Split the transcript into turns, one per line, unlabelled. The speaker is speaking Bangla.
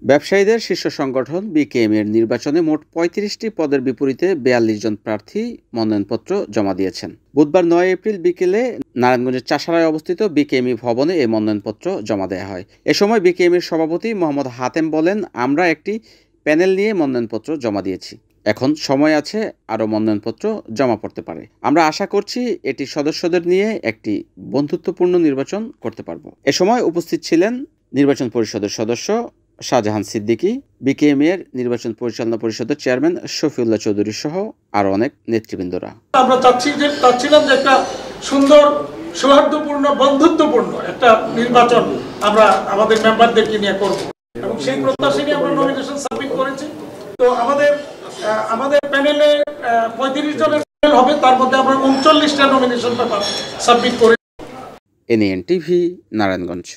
ব্যবসায়ীদের শীর্ষ সংগঠন বিকেএম এর নির্বাচনে মোট ৩৫টি পদের বিপরীতে ৪২ জন প্রার্থী মনোনয়নপত্র জমা দিয়েছেন। বুধবার ৯ এপ্রিল বিকেলে নারায়ণগঞ্জের চাষারায় অবস্থিত বিকেএমই ভবনে এই মনোনয়নপত্র জমা দেওয়া হয়। এ সময় বিকেএমের সভাপতি মোহাম্মদ হাতেম বলেন, আমরা একটি প্যানেল নিয়ে মনোনয়নপত্র জমা দিয়েছি। এখন সময় আছে, আরও মনোনয়নপত্র জমা পড়তে পারে। আমরা আশা করছি এটি সদস্যদের নিয়ে একটি বন্ধুত্বপূর্ণ নির্বাচন করতে পারব। এ সময় উপস্থিত ছিলেন নির্বাচন পরিষদের সদস্য শাহজাহান সিদ্দিকী, বিকেএম এর নির্বাচন পরিচালনা পরিষদের চেয়ারম্যান শফিউল্লাহ চৌধুরী সহ আরো অনেক নেতৃবৃন্দরা।
আমরা চাচ্ছিলাম যে একটা সুন্দর, সৌহার্দ্যপূর্ণ, বন্ধুত্বপূর্ণ একটা নির্বাচন আমরা আমাদের মেম্বারদেরকে নিয়ে করব এবং সেই প্রত্যাশা নিয়ে আমরা নমিনেশন সাবমিট করেছি। তো আমাদের প্যানেলে ৩৫ জনের প্যানেল হবে, তার মধ্যে আমরা ৩৯টা নমিনেশন পেপার সাবমিট করেছি।
NN TV, Narayanganj.